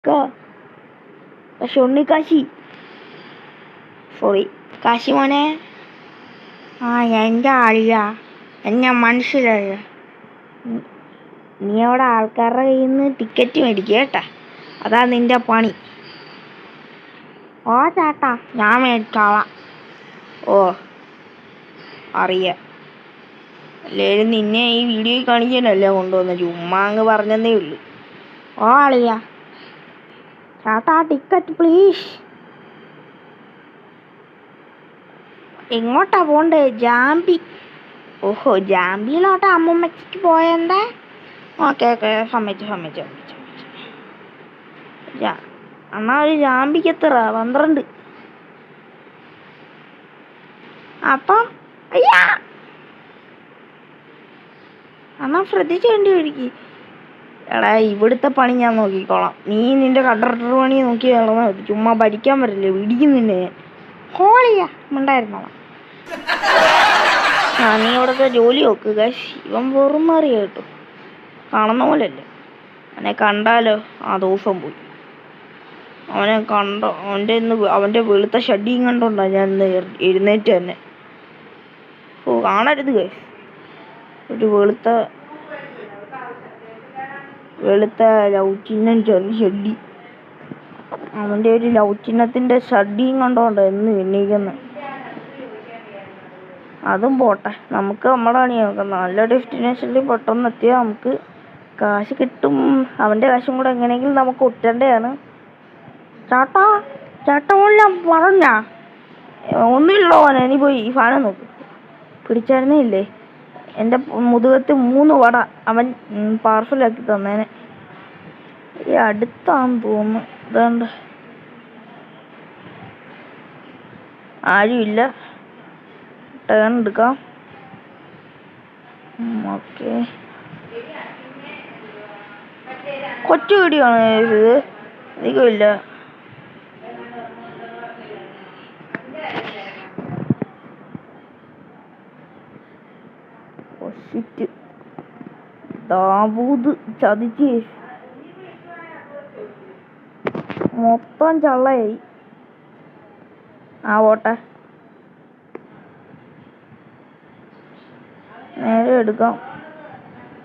പക്ഷെ ഉണ്ണിക്കാശി, സോറി കാശി മോനെ, എൻ്റെ ആളിയ എന്നെ മനസ്സിലായ. നീ അവിടെ ആൾക്കാരുടെ കയ്യിൽ നിന്ന് ടിക്കറ്റ് മേടിക്കുക കേട്ടാ, അതാ നിന്റെ പണി. ഓ ചേട്ടാ, ഞാൻ മേടിച്ചോളാം. ഓ അറിയാം, അല്ലേലും നിന്നെ ഈ വീഡിയോയിൽ കാണിക്കാനല്ലേ കൊണ്ടുവന്നത്, ചുമ്മാ അങ്ങ് പറഞ്ഞതേ ഉള്ളൂ. ഓ അളിയ, ചേട്ടാ ടിക്കറ്റ് പ്ലീസ്. എങ്ങോട്ടാ പോണ്ടേ? ജാമ്പി. ഓഹോ, ജാമ്പിയിലോട്ട് അമ്മൂമ്മക്ക് പോയെന്താ? ഓക്കെ സമ്മതിച്ചു. അന്നാ ഒരു ജാമ്പിക്ക് എത്ര? 12. അപ്പം അയ്യാ, അന്നാ ശ്രദ്ധിച്ചു വേണ്ടി ഒഴുകി. എടാ, ഇവിടുത്തെ പണി ഞാൻ നോക്കിക്കോളാം, നീ നിന്റെ കണ്ടക്ടർ പണി നോക്കി നടന്നാൽ മതി. ചുമ്മാ ഭരിക്കാൻ പറ്റില്ലേ, പിടിക്കും നിന്നെ. ഹോളിയാ ഉണ്ടായിരുന്നോളാം. നീ ഇവിടുത്തെ ജോലി നോക്കുക. ഇവൻ വെറും മാറിയ കേട്ടോ, കാണുന്ന പോലെയല്ലേ. അവനെ കണ്ടാലോ ആ ദിവസം പോയി. അവനെ കണ്ടോ, അവൻ്റെ വെളുത്ത ഷഡിയും കണ്ടോണ്ടാ ഞാൻ എഴുന്നേറ്റ് തന്നെ. ഓ കാണരുത് ഗൈസ്, ഒരു വെളുത്ത ലവ് ചിഹ്നം ഷഡ്ഡി. അവൻ്റെ ഒരു ലവ് ചിഹ്നത്തിൻ്റെ ഷഡ്ഡിയും കണ്ടോണ്ട എന്ന് എണ്ണീക്കുന്ന. അതും പോട്ടെ, നമുക്ക് നമ്മുടെ പണി നോക്കാം. നല്ല ഡെസ്റ്റിനേഷനിൽ പെട്ടെന്ന് എത്തിയാൽ നമുക്ക് കാശ് കിട്ടും. അവൻ്റെ കാശും കൂടെ എങ്ങനെയെങ്കിലും നമുക്ക് ഒറ്റേണ്ടതാണ്. ചേട്ടാ എല്ലാം പറഞ്ഞ ഒന്നുമില്ലല്ലോ മോനെ, നീ പോയി ഈ ഫാനം നോക്ക്. പിടിച്ചായിരുന്നേ ഇല്ലേ എൻ്റെ മുതുകത്ത് 3 വട അവൻ പാർസലാക്കി തന്നേനെ. ഈ അടുത്താന്ന് തോന്നുന്നു. ഇതാണ്ട് ആരുമില്ല, ടേൺ എടുക്കാം. ഓക്കെ, കൊച്ചു വീഡിയോയാണ് ഇത്, അധികമില്ല. ദാവൂദ് ചതിച്ച് മൊത്തം ചള്ളയായി. പോട്ടെ, നേരെ എടുക്കാം.